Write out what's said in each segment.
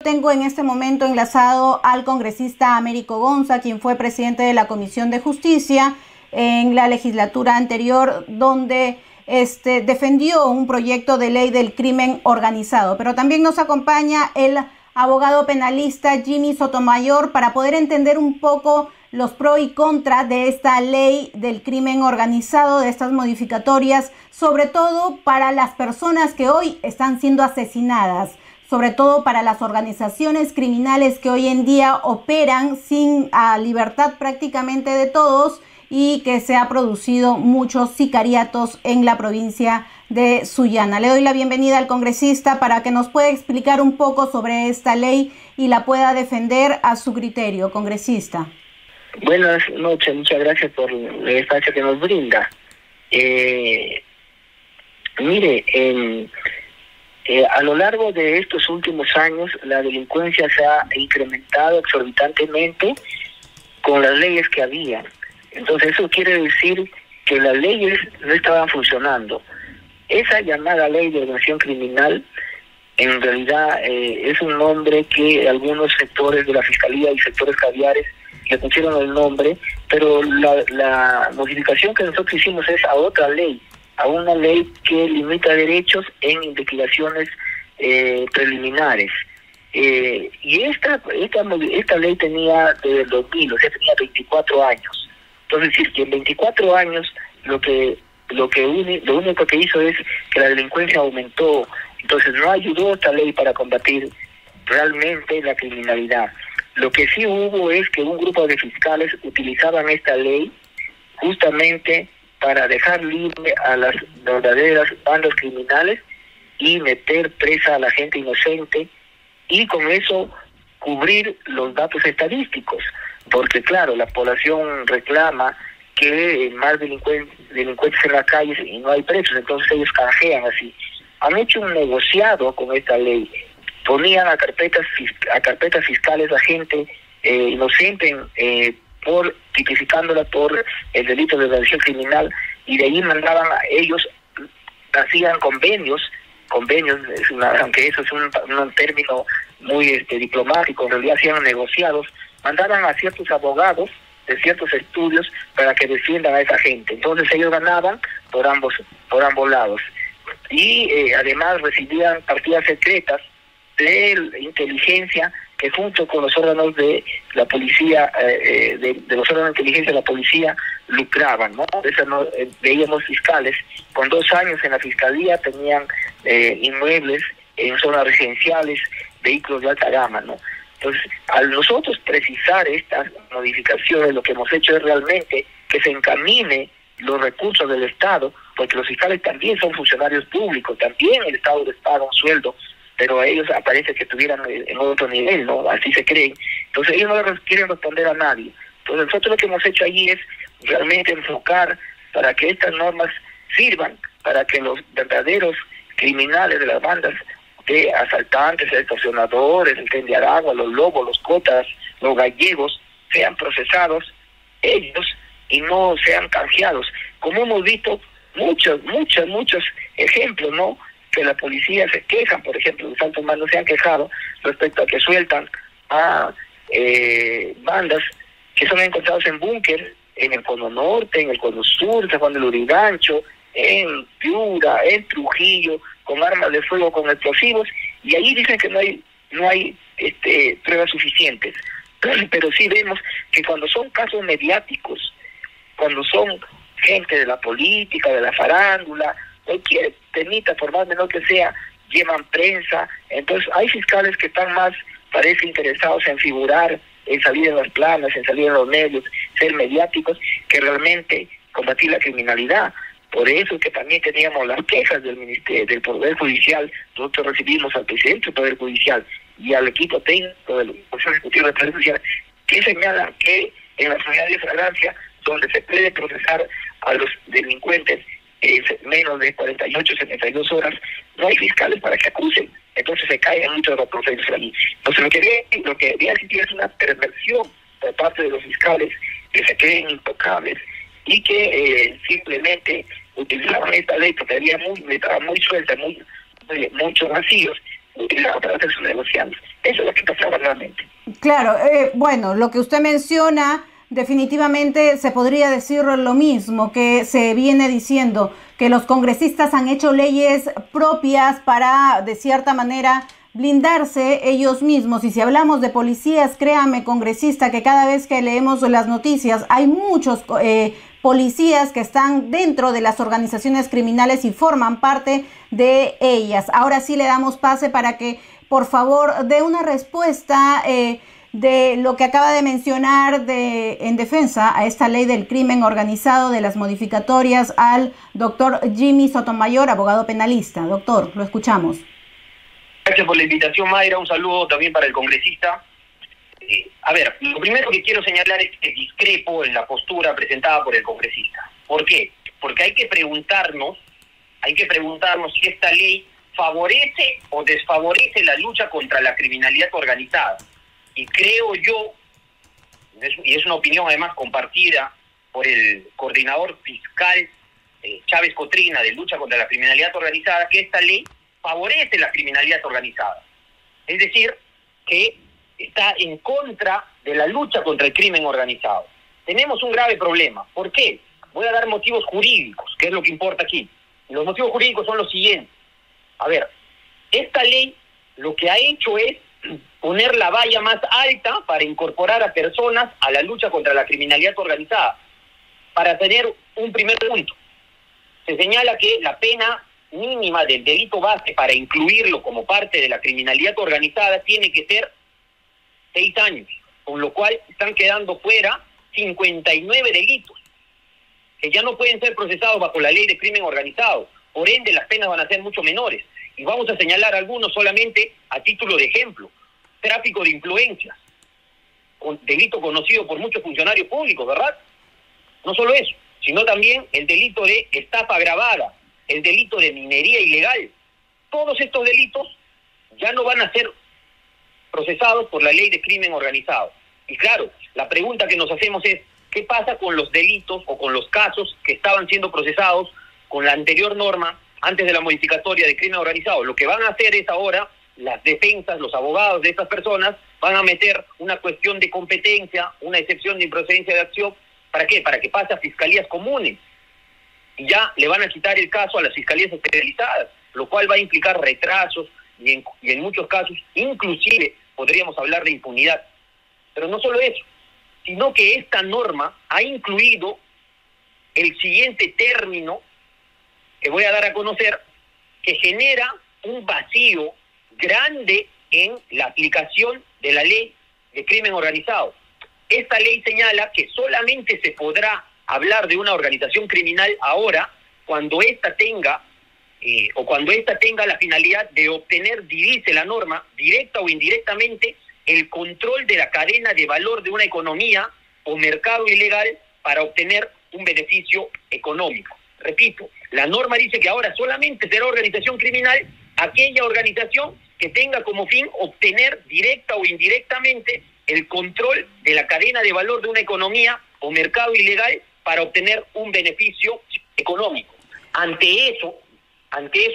Tengo en este momento enlazado al congresista Américo Gonza, quien fue presidente de la Comisión de Justicia en la legislatura anterior, donde defendió un proyecto de ley del crimen organizado. Pero también nos acompaña el abogado penalista Jimmy Sotomayor para poder entender un poco los pros y contras de esta ley del crimen organizado, de estas modificatorias, sobre todo para las personas que hoy están siendo asesinadas, sobre todo para las organizaciones criminales que hoy en día operan sin libertad prácticamente de todos y que se ha producido muchos sicariatos en la provincia de Sullana. Le doy la bienvenida al congresista para que nos pueda explicar un poco sobre esta ley y la pueda defender a su criterio, congresista. Buenas noches, muchas gracias por el espacio que nos brinda. A lo largo de estos últimos años, la delincuencia se ha incrementado exorbitantemente con las leyes que había. Entonces eso quiere decir que las leyes no estaban funcionando. Esa llamada ley de organización criminal, en realidad es un nombre que algunos sectores de la Fiscalía y sectores caviares le pusieron el nombre, pero la modificación que nosotros hicimos es a otra ley, a una ley que limita derechos en investigaciones preliminares. Y esta ley tenía desde el 2000, o sea, tenía 24 años. Entonces, si es que en 24 años lo único que hizo es que la delincuencia aumentó. Entonces no ayudó esta ley para combatir realmente la criminalidad. Lo que sí hubo es que un grupo de fiscales utilizaban esta ley justamente para dejar libre a las verdaderas bandas criminales y meter presa a la gente inocente y con eso cubrir los datos estadísticos. Porque claro, la población reclama que más delincuentes en las calles y no hay presos, entonces ellos canjean así. Han hecho un negociado con esta ley, ponían a carpetas fiscales a gente inocente tipificándola por el delito de organización criminal, y de ahí mandaban a ellos, hacían convenios, aunque eso es un término muy diplomático, en realidad hacían negociados, mandaban a ciertos abogados de ciertos estudios para que defiendan a esa gente. Entonces ellos ganaban por ambos lados. Y además recibían partidas secretas de inteligencia que junto con los órganos de la policía, de los órganos de inteligencia de la policía, lucraban, ¿no? Veíamos fiscales con 2 años en la fiscalía, tenían inmuebles en zonas residenciales, vehículos de alta gama, ¿no? Entonces, al nosotros precisar estas modificaciones, lo que hemos hecho es realmente que se encamine los recursos del Estado, porque los fiscales también son funcionarios públicos, también el Estado les paga un sueldo, pero a ellos parece que estuvieran en otro nivel, ¿no? Así se creen. Entonces ellos no quieren responder a nadie. Entonces nosotros lo que hemos hecho allí es realmente enfocar para que estas normas sirvan para que los verdaderos criminales de las bandas de asaltantes, extorsionadores, el Tren de Aragua, los lobos, los cotas, los gallegos, sean procesados ellos y no sean canjeados. Como hemos visto muchos ejemplos, ¿no? Que la policía se quejan, por ejemplo, los altos mandos se han quejado respecto a que sueltan a bandas que son encontrados en búnker, en el Cono Norte, en el Cono Sur, San Juan del Lurigancho, en Piura, en Trujillo, con armas de fuego, con explosivos, y allí dicen que no hay pruebas suficientes. Pero sí vemos que cuando son casos mediáticos, cuando son gente de la política, de la farándula, cualquier temita, por más menor que sea, llevan prensa. Entonces hay fiscales que están más, parece, interesados en figurar, en salir en las planas, en salir en los medios, ser mediáticos, que realmente combatir la criminalidad. Por eso que también teníamos las quejas del del Poder Judicial. Nosotros recibimos al presidente del Poder Judicial y al equipo técnico del Consejo Ejecutivo del Poder Judicial, que señalan que en las unidades de flagrancia, donde se puede procesar a los delincuentes en menos de 48, 72 horas, no hay fiscales para que acusen. Entonces se caen muchos de los procesos allí. Entonces lo que debería existir es una perversión por parte de los fiscales que se creen intocables y que simplemente utilizaban esta ley que estaba muy suelta, muchos vacíos. utilizado para hacer sus negociantes. Eso es lo que pasaba realmente. Claro, bueno, lo que usted menciona, definitivamente se podría decir lo mismo que se viene diciendo, que los congresistas han hecho leyes propias para, de cierta manera, blindarse ellos mismos. Y si hablamos de policías, créame, congresista, que cada vez que leemos las noticias hay muchos policías que están dentro de las organizaciones criminales y forman parte de ellas. Ahora sí le damos pase para que, por favor, dé una respuesta de lo que acaba de mencionar en defensa a esta ley del crimen organizado, de las modificatorias, al doctor Jimmy Sotomayor, abogado penalista. Doctor, lo escuchamos. Gracias por la invitación, Mayra. Un saludo también para el congresista. A ver, lo primero que quiero señalar es que discrepo en la postura presentada por el congresista. ¿Por qué? Porque hay que preguntarnos si esta ley favorece o desfavorece la lucha contra la criminalidad organizada. Y creo yo, y es una opinión además compartida por el coordinador fiscal Chávez Cotrina de lucha contra la criminalidad organizada, que esta ley favorece la criminalidad organizada. Es decir, que está en contra de la lucha contra el crimen organizado. Tenemos un grave problema. ¿Por qué? Voy a dar motivos jurídicos, que es lo que importa aquí. Los motivos jurídicos son los siguientes. A ver, esta ley lo que ha hecho es poner la valla más alta para incorporar a personas a la lucha contra la criminalidad organizada. Para tener un primer punto, se señala que la pena mínima del delito base para incluirlo como parte de la criminalidad organizada tiene que ser 6 años, con lo cual están quedando fuera 59 delitos que ya no pueden ser procesados bajo la ley de crimen organizado. Por ende, las penas van a ser mucho menores. Y vamos a señalar algunos solamente a título de ejemplo. Tráfico de influencias, delito conocido por muchos funcionarios públicos, ¿verdad? No solo eso, sino también el delito de estafa agravada, el delito de minería ilegal. Todos estos delitos ya no van a ser procesados por la ley de crimen organizado. Y claro, la pregunta que nos hacemos es, ¿qué pasa con los delitos o con los casos que estaban siendo procesados con la anterior norma antes de la modificatoria de crimen organizado? Lo que van a hacer es ahora, las defensas, los abogados de estas personas, van a meter una cuestión de competencia, una excepción de improcedencia de acción. ¿Para qué? Para que pase a fiscalías comunes. Y ya le van a quitar el caso a las fiscalías especializadas, lo cual va a implicar retrasos y en muchos casos, inclusive, podríamos hablar de impunidad. Pero no solo eso, sino que esta norma ha incluido el siguiente término que voy a dar a conocer, que genera un vacío grande en la aplicación de la ley de crimen organizado. Esta ley señala que solamente se podrá hablar de una organización criminal ahora cuando ésta tenga la finalidad de obtener, dice la norma, directa o indirectamente, el control de la cadena de valor de una economía o mercado ilegal para obtener un beneficio económico. Repito, la norma dice que ahora solamente será organización criminal aquella organización que tenga como fin obtener directa o indirectamente el control de la cadena de valor de una economía o mercado ilegal para obtener un beneficio económico. Ante eso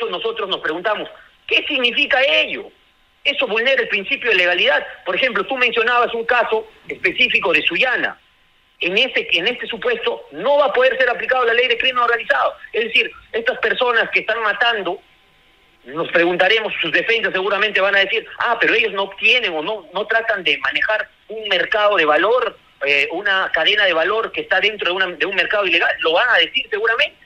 nosotros nos preguntamos, ¿qué significa ello? Eso vulnera el principio de legalidad. Por ejemplo, tú mencionabas un caso específico de Sullana. En este supuesto no va a poder ser aplicado la ley de crimen organizado. Es decir, estas personas que están matando, nos preguntaremos, sus defensas seguramente van a decir, pero ellos no obtienen o no tratan de manejar un mercado de valor, una cadena de valor que está dentro de un mercado ilegal. Lo van a decir seguramente.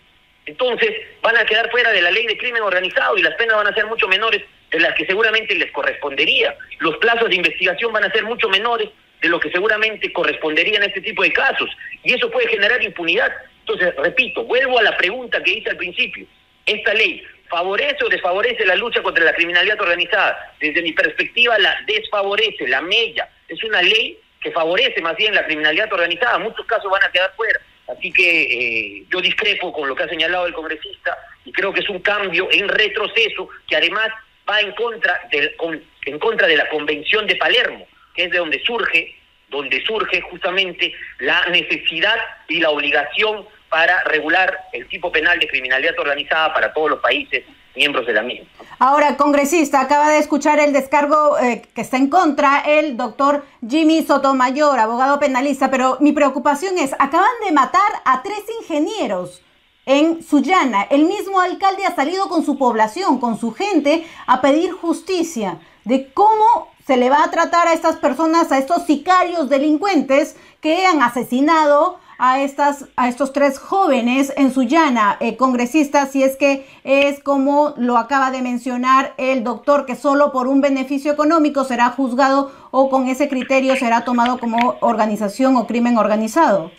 Entonces van a quedar fuera de la ley de crimen organizado y las penas van a ser mucho menores de las que seguramente les correspondería. Los plazos de investigación van a ser mucho menores de lo que seguramente correspondería en este tipo de casos. Y eso puede generar impunidad. Entonces, repito, vuelvo a la pregunta que hice al principio. ¿Esta ley favorece o desfavorece la lucha contra la criminalidad organizada? Desde mi perspectiva, la desfavorece, la mella. Es una ley que favorece más bien la criminalidad organizada. Muchos casos van a quedar fuera. Así que yo discrepo con lo que ha señalado el congresista y creo que es un cambio en retroceso que además va en contra de la Convención de Palermo, que es de donde surge justamente la necesidad y la obligación para regular el tipo penal de criminalidad organizada para todos los países miembros de la misma. Ahora, congresista, acaba de escuchar el descargo que está en contra el doctor Jimmy Sotomayor, abogado penalista, pero mi preocupación es, acaban de matar a 3 ingenieros en Sullana. El mismo alcalde ha salido con su población, con su gente, a pedir justicia de cómo se le va a tratar a estas personas, a estos sicarios delincuentes que han asesinado a estos 3 jóvenes en Sullana. Congresista, si es que es como lo acaba de mencionar el doctor, que solo por un beneficio económico será juzgado o con ese criterio será tomado como organización o crimen organizado.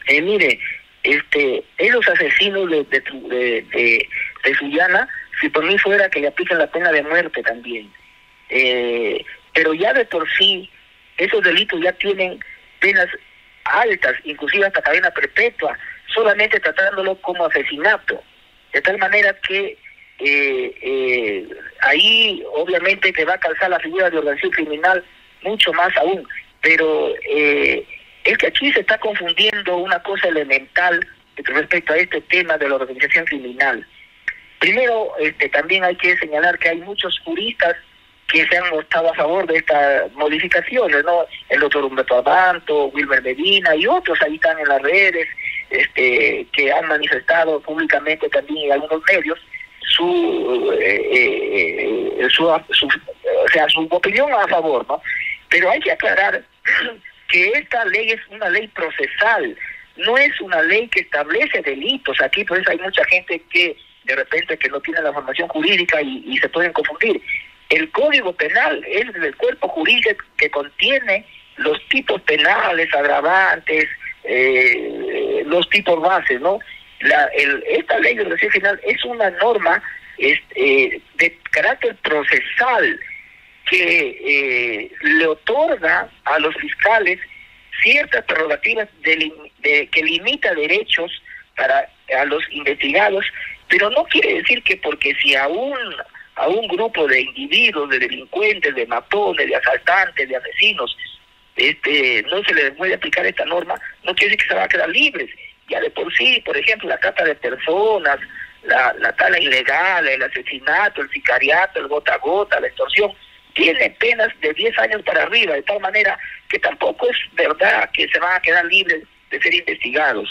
Mire, esos asesinos de Sullana, si por mí fuera que le apliquen la pena de muerte también. Pero ya de por sí, esos delitos ya tienen penas altas, inclusive hasta cadena perpetua, solamente tratándolo como asesinato, de tal manera que ahí obviamente te va a calzar la figura de organización criminal mucho más aún, pero es que aquí se está confundiendo una cosa elemental respecto a este tema de la organización criminal. Primero, también hay que señalar que hay muchos juristas que se han estado a favor de estas modificaciones, ¿no? El doctor Humberto Abanto, Wilmer Medina y otros ahí están en las redes, que han manifestado públicamente también en algunos medios su opinión a favor, ¿no? Pero hay que aclarar que esta ley es una ley procesal, no es una ley que establece delitos. Aquí por eso hay mucha gente que de repente que no tiene la formación jurídica y se pueden confundir. El Código Penal es el cuerpo jurídico que contiene los tipos penales, agravantes, los tipos bases, ¿no? Esta ley de organización criminal es una norma de carácter procesal que le otorga a los fiscales ciertas prerrogativas que limita derechos a los investigados, pero no quiere decir que porque si a un grupo de individuos, de delincuentes, de matones, de asaltantes, de asesinos, no se les puede aplicar esta norma, no quiere decir que se van a quedar libres. Ya de por sí, por ejemplo, la trata de personas, la tala ilegal, el asesinato, el sicariato, el gota a gota, la extorsión, tiene penas de 10 años para arriba, de tal manera que tampoco es verdad que se van a quedar libres de ser investigados.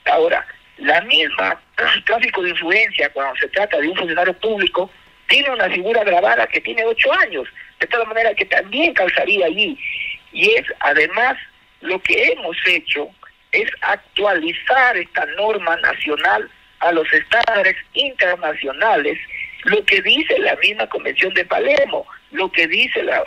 Ahora, la misma tráfico de influencia, cuando se trata de un funcionario público, tiene una figura agravada que tiene 8 años, de tal manera que también calzaría allí. Y es, además, lo que hemos hecho es actualizar esta norma nacional a los estándares internacionales, lo que dice la misma Convención de Palermo, lo que dice la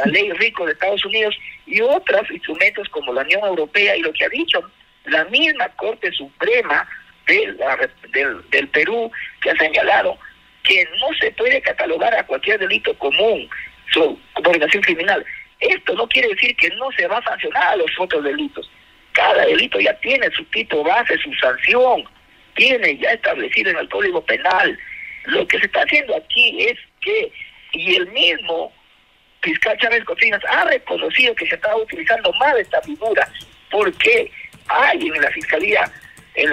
Ley RICO de Estados Unidos y otros instrumentos como la Unión Europea, y lo que ha dicho la misma Corte Suprema del Perú, que ha señalado que no se puede catalogar a cualquier delito común como organización criminal. Esto no quiere decir que no se va a sancionar a los otros delitos. Cada delito ya tiene su tipo base, su sanción, tiene ya establecido en el Código Penal. Lo que se está haciendo aquí es que, y el mismo fiscal Chávez Cocinas ha reconocido que se estaba utilizando mal esta figura, porque hay en la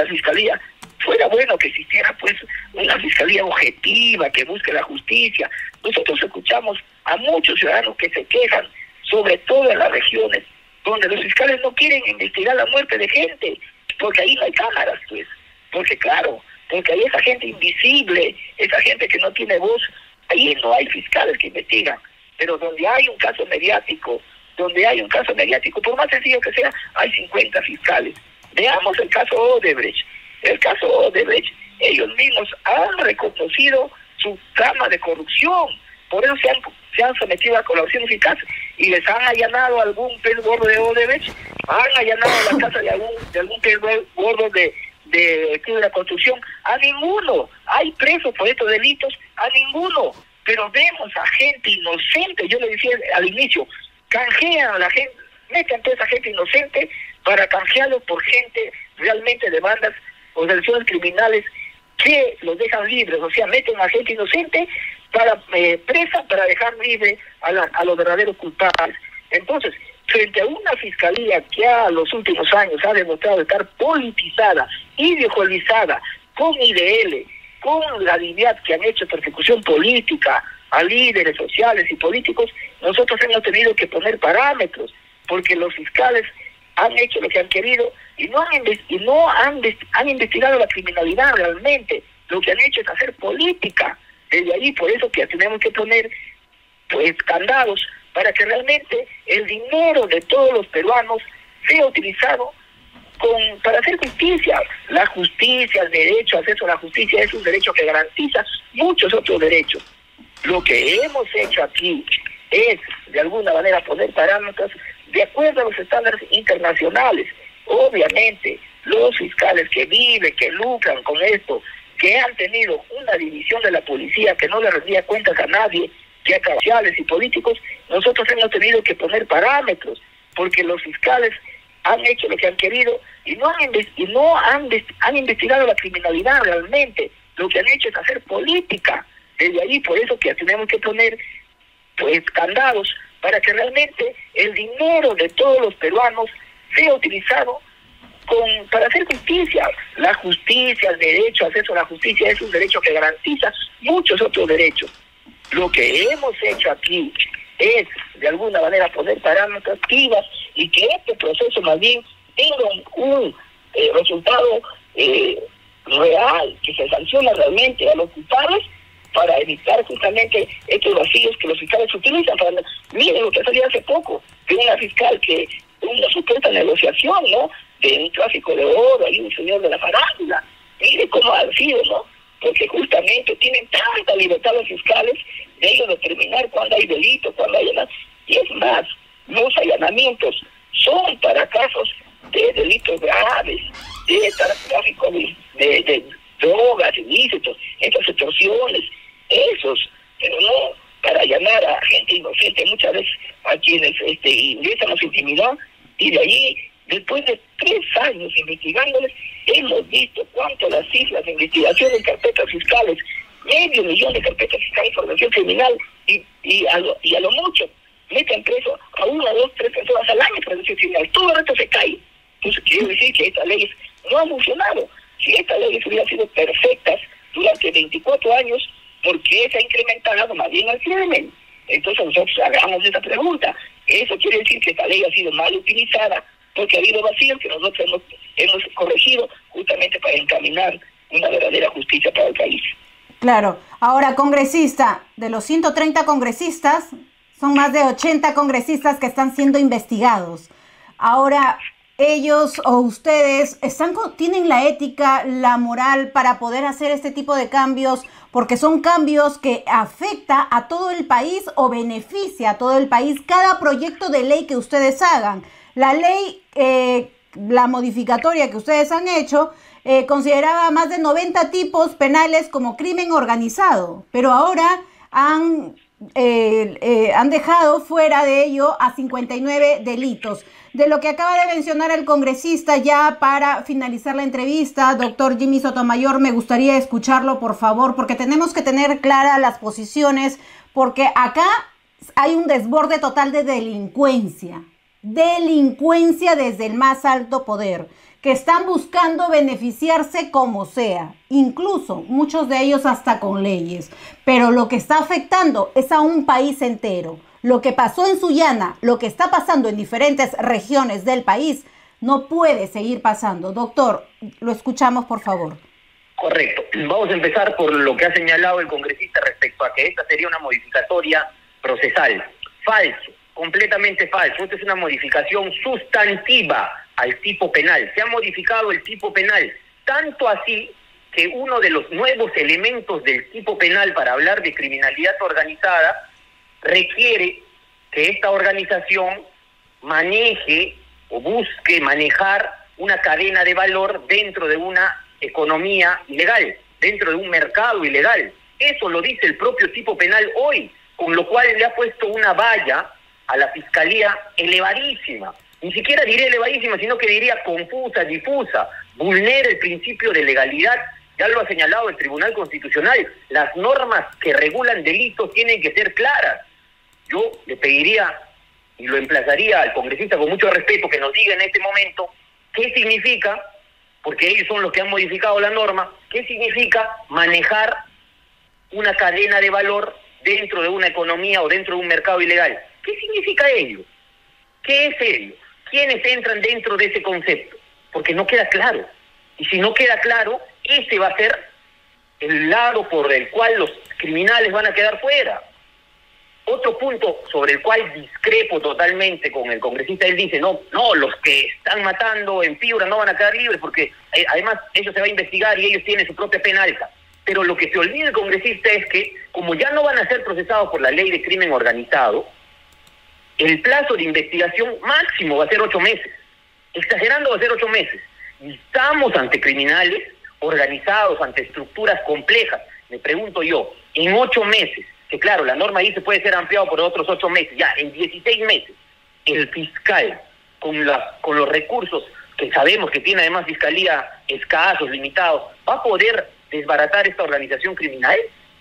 fiscalía, fuera bueno que existiera pues una fiscalía objetiva que busque la justicia. Nosotros escuchamos a muchos ciudadanos que se quejan, sobre todo en las regiones donde los fiscales no quieren investigar la muerte de gente, porque ahí no hay cámaras, pues, porque hay esa gente invisible, esa gente que no tiene voz, ahí no hay fiscales que investigan. Pero donde hay un caso mediático, por más sencillo que sea, hay 50 fiscales. Veamos el caso Odebrecht. El caso Odebrecht, ellos mismos han reconocido su trama de corrupción, por eso se han sometido a colaboración eficaz y les han allanado algún pez gordo de Odebrecht, han allanado la casa de algún pez gordo de la construcción, a ninguno. Hay presos por estos delitos, a ninguno. Pero vemos a gente inocente, yo le decía al inicio, canjean a la gente, meten a toda esa gente inocente para canjearlo por gente realmente de bandas o organizaciones criminales que los dejan libres, o sea, meten a gente inocente para presa para dejar libre a los verdaderos culpables. Entonces, frente a una fiscalía que a los últimos años ha demostrado estar politizada, ideologizada, con IDL, con la DIVIAT, que han hecho persecución política a líderes sociales y políticos, nosotros hemos tenido que poner parámetros, porque los fiscales han hecho lo que han querido y no han investigado la criminalidad realmente. Lo que han hecho es hacer política. Desde ahí, por eso que tenemos que poner pues candados para que realmente el dinero de todos los peruanos sea utilizado para hacer justicia. La justicia, el derecho a acceso a la justicia es un derecho que garantiza muchos otros derechos. Lo que hemos hecho aquí es, de alguna manera, poner parámetros de acuerdo a los estándares internacionales. Obviamente, los fiscales que viven, que lucran con esto, que han tenido una división de la policía que no le rendía cuentas a nadie, que a sociales y políticos, nosotros hemos tenido que poner parámetros, porque los fiscales han hecho lo que han querido y no han investigado la criminalidad realmente. Lo que han hecho es hacer política. Desde ahí, por eso que tenemos que poner pues candados para que realmente el dinero de todos los peruanos sea utilizado para hacer justicia. La justicia, el derecho a acceso a la justicia es un derecho que garantiza muchos otros derechos. Lo que hemos hecho aquí es, de alguna manera, poner parámetros activas y que este proceso más bien tenga un resultado real, que se sancione realmente a los culpables para evitar justamente estos vacíos que los fiscales utilizan. Miren lo que salió hace poco de una fiscal que una supuesta negociación, ¿no?, de un tráfico de oro, hay un señor de la farándula. Mire cómo han sido, ¿no? Porque justamente tienen tanta libertad los fiscales de ellos determinar cuándo hay delito, cuándo hay nada. Y es más, los allanamientos son para casos de delitos graves, de tráfico de drogas, ilícitos, estas extorsiones, esos, pero no para allanar a gente inocente, muchas veces a quienes ingresan a su intimidad, y de allí, después de 3 años investigándoles, hemos visto cuánto las cifras de investigación en carpetas fiscales, 500.000 de carpetas fiscales de formación criminal, y a lo mucho meten preso a 1, 2, 3 personas al año por formación criminal. Todo el resto se cae. Entonces quiero decir que estas leyes no han funcionado. Si estas leyes hubieran sido perfectas durante 24 años, ¿por qué se ha incrementado más bien el crimen? Entonces nosotros hagamos esta pregunta. Eso quiere decir que esta ley ha sido mal utilizada, porque ha habido vacíos que nosotros hemos corregido justamente para encaminar una verdadera justicia para el país. Claro. Ahora, congresista, de los 130 congresistas, son más de 80 congresistas que están siendo investigados. Ahora, ellos o ustedes tienen la ética, la moral para poder hacer este tipo de cambios, porque son cambios que afecta a todo el país o beneficia a todo el país cada proyecto de ley que ustedes hagan. La ley, la modificatoria que ustedes han hecho, consideraba más de 90 tipos penales como crimen organizado, pero ahora han dejado fuera de ello a 59 delitos. De lo que acaba de mencionar el congresista, ya para finalizar la entrevista, doctor Jimmy Sotomayor, me gustaría escucharlo, por favor, porque tenemos que tener claras las posiciones, porque acá hay un desborde total de delincuencia desde el más alto poder, que están buscando beneficiarse como sea, incluso muchos de ellos hasta con leyes, pero lo que está afectando es a un país entero. Lo que pasó en Sullana, lo que está pasando en diferentes regiones del país, no puede seguir pasando. Doctor, lo escuchamos, por favor. Correcto. Vamos a empezar por lo que ha señalado el congresista respecto a que esta sería una modificatoria procesal. Falso, completamente falso. Esta es una modificación sustantiva al tipo penal. Se ha modificado el tipo penal, tanto así que uno de los nuevos elementos del tipo penal para hablar de criminalidad organizada requiere que esta organización maneje o busque manejar una cadena de valor dentro de una economía ilegal, dentro de un mercado ilegal. Eso lo dice el propio tipo penal hoy, con lo cual le ha puesto una valla a la Fiscalía elevadísima. Ni siquiera diré elevadísima, sino que diría confusa, difusa, vulnera el principio de legalidad. Ya lo ha señalado el Tribunal Constitucional. Las normas que regulan delitos tienen que ser claras. Yo le pediría y lo emplazaría al congresista con mucho respeto que nos diga en este momento qué significa, porque ellos son los que han modificado la norma, ¿Qué significa manejar una cadena de valor dentro de una economía o dentro de un mercado ilegal? ¿Qué significa ello? ¿Qué es ello? ¿Quiénes entran dentro de ese concepto? Porque no queda claro. Y si no queda claro, ese va a ser el lado por el cual los criminales van a quedar fuera. Otro punto sobre el cual discrepo totalmente con el congresista, él dice, no, los que están matando en Piura no van a quedar libres porque además ellos se va a investigar y ellos tienen su propia pena alta. Pero lo que se olvida el congresista es que, como ya no van a ser procesados por la ley de crimen organizado, el plazo de investigación máximo va a ser 8 meses. Exagerando va a ser 8 meses. Y estamos ante criminales organizados, ante estructuras complejas. Me pregunto yo, en 8 meses, que claro, la norma dice puede ser ampliado por otros 8 meses, ya en 16 meses, el fiscal, con los recursos que sabemos que tiene además fiscalía escasos, limitados, ¿va a poder desbaratar esta organización criminal?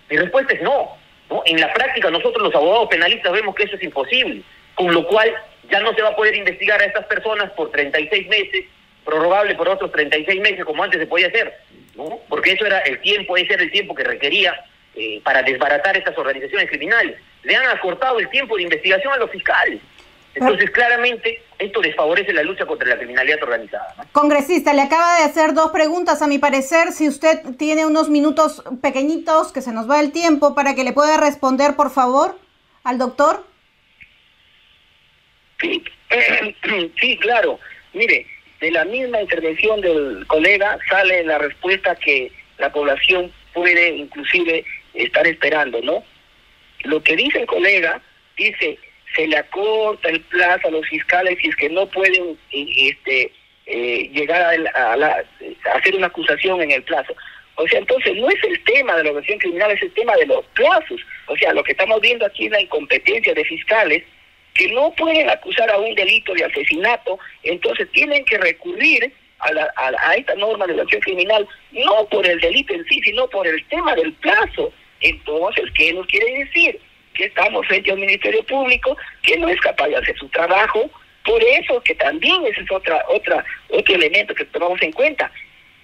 Mi respuesta es no. En la práctica nosotros los abogados penalistas vemos que eso es imposible, con lo cual ya no se va a poder investigar a estas personas por 36 meses, prorrogable por otros 36 meses como antes se podía hacer, ¿no? Porque ese era el tiempo que requería para desbaratar estas organizaciones criminales. Le han acortado el tiempo de investigación a los fiscales. Entonces, claramente, esto desfavorece la lucha contra la criminalidad organizada, ¿no? Congresista, le acaba de hacer 2 preguntas, a mi parecer. Si usted tiene unos minutos pequeñitos, que se nos va el tiempo, para que le pueda responder, por favor, al doctor. Sí, sí, claro. Mire, de la misma intervención del colega sale la respuesta que la población puede inclusive estar esperando, ¿no? Lo que dice el colega, dice, se le acorta el plazo a los fiscales si es que no pueden llegar a hacer una acusación en el plazo. O sea, entonces no es el tema de la organización criminal, es el tema de los plazos. O sea, lo que estamos viendo aquí es la incompetencia de fiscales que no pueden acusar a un delito de asesinato, entonces tienen que recurrir a esta norma de la acción criminal, no por el delito en sí, sino por el tema del plazo. Entonces, ¿qué nos quiere decir? Que estamos frente a un Ministerio Público que no es capaz de hacer su trabajo. Por eso que también ese es otro elemento que tomamos en cuenta.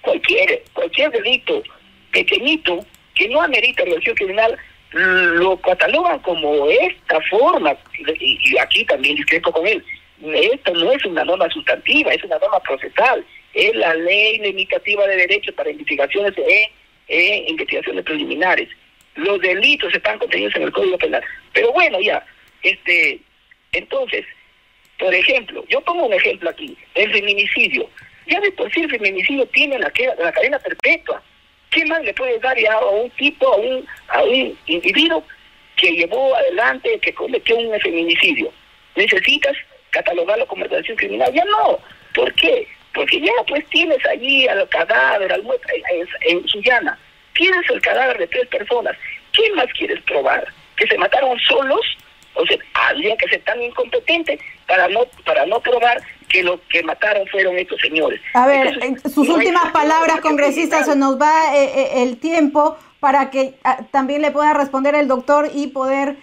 Cualquier delito pequeñito que no amerita relación criminal lo catalogan como esta forma, y aquí también discrepo con él. Esto no es una norma sustantiva, es una norma procesal, es la ley limitativa de derechos para investigaciones investigaciones preliminares. Los delitos están contenidos en el Código Penal. Pero bueno, ya, entonces, por ejemplo, yo pongo un ejemplo aquí, el feminicidio. Ya de por sí el feminicidio tiene la cadena perpetua. ¿Qué más le puedes dar ya a un tipo, a un individuo que llevó adelante, que cometió un feminicidio? ¿Necesitas catalogarlo como organización criminal? Ya no. ¿Por qué? Porque ya pues tienes allí al cadáver, en Sullana. Tienes el cadáver de 3 personas. ¿Qué más quieres probar? ¿Que se mataron solos? O sea, habría que ser tan incompetente para no probar que lo que mataron fueron estos señores. A ver, entonces, sus últimas palabras, congresista, se nos va el tiempo para que también le pueda responder el doctor y poder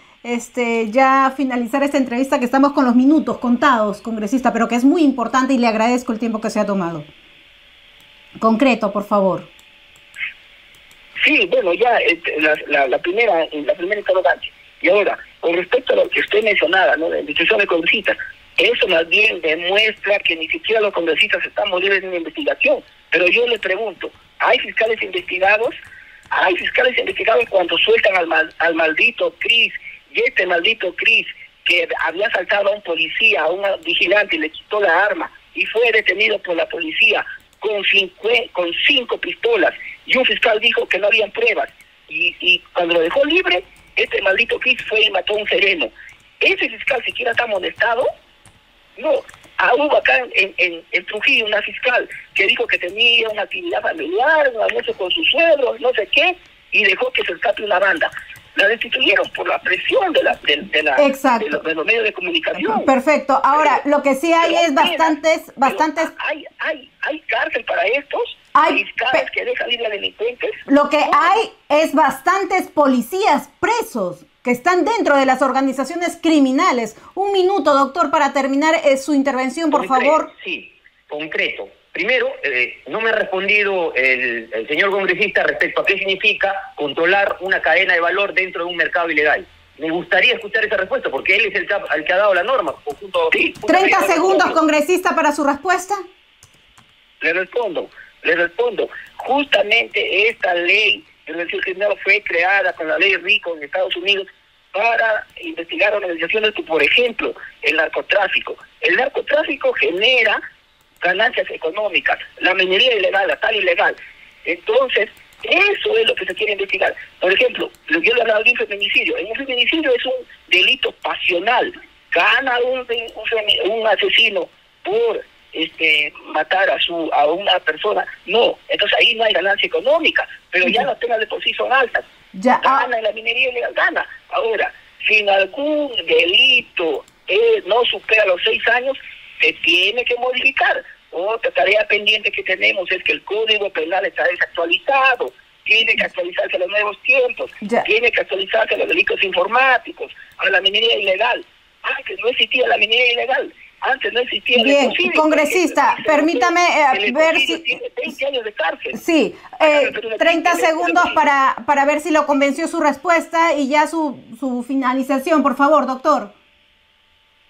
ya finalizar esta entrevista, que estamos con los minutos contados, congresista, pero que es muy importante y le agradezco el tiempo que se ha tomado. Concreto, por favor. Sí, bueno, ya la primera interrogante. Y ahora, con respecto a lo que usted mencionaba, ¿no?, de institución de congresistas, eso más bien demuestra que ni siquiera los congresistas estamos libres de una investigación. Pero yo le pregunto, ¿hay fiscales investigados? Hay fiscales investigados cuando sueltan al maldito Cris, y este maldito Cris, que había asaltado a un policía, a un vigilante, y le quitó la arma, y fue detenido por la policía con 5 pistolas, y un fiscal dijo que no habían pruebas, y cuando lo dejó libre, este maldito Cris fue y mató a un sereno. ¿Ese fiscal siquiera está amonestado? No. Hubo acá en Trujillo una fiscal que dijo que tenía una actividad familiar, un almuerzo con sus suegros, no sé qué, y dejó que se escape una banda. La destituyeron por la presión de los medios de comunicación. Perfecto. Ahora, lo que sí hay es bastantes... ¿Hay cárcel para estos fiscales que dejan ir a delincuentes? Lo que hay es bastantes policías presos que están dentro de las organizaciones criminales. Un minuto, doctor, para terminar su intervención, por favor. Sí, concreto. Primero, no me ha respondido el señor congresista respecto a qué significa controlar una cadena de valor dentro de un mercado ilegal. Me gustaría escuchar esa respuesta, porque él es el que ha dado la norma. Junto, 30 segundos, congresista, para su respuesta. Le respondo. Justamente esta ley de organización criminal fue creada con la ley RICO en Estados Unidos para investigar organizaciones que, por ejemplo, el narcotráfico. El narcotráfico genera ganancias económicas, la minería ilegal, la tal ilegal. Entonces, eso es lo que se quiere investigar. Por ejemplo, yo le hablaba de un feminicidio. Un feminicidio es un delito pasional. Gana un asesino por matar a una persona. No, entonces ahí no hay ganancia económica, pero ya las penas de por sí son altas. Gana en la minería ilegal, gana. Ahora, si en algún delito no supera los 6 años, se tiene que modificar. Otra tarea pendiente que tenemos es que el Código Penal está desactualizado, tiene que actualizarse a los nuevos tiempos, tiene que actualizarse a los delitos informáticos, a la minería ilegal. Antes no existía la minería ilegal, antes no existía el Bien, congresista, permítame ver si... Tiene 20 años de cárcel. Sí, 30 segundos para ver si lo convenció su respuesta y ya su finalización, por favor, doctor.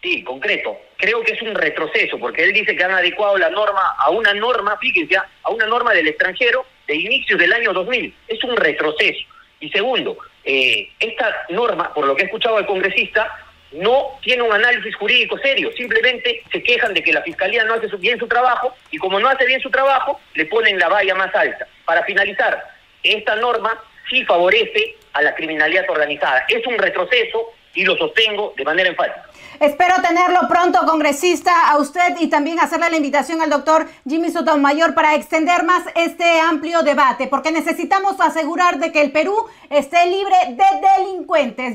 Sí, concreto. Creo que es un retroceso, porque él dice que han adecuado la norma a una norma, fíjense, a una norma del extranjero de inicios del año 2000. Es un retroceso. Y segundo, esta norma, por lo que he escuchado al congresista, no tiene un análisis jurídico serio. Simplemente se quejan de que la Fiscalía no hace bien su trabajo, y como no hace bien su trabajo, le ponen la valla más alta. Para finalizar, esta norma sí favorece a la criminalidad organizada. Es un retroceso y lo sostengo de manera enfática. Espero tenerlo pronto, congresista, a usted, y también hacerle la invitación al doctor Jimmy Sotomayor para extender más este amplio debate, porque necesitamos asegurar de que el Perú esté libre de delincuentes.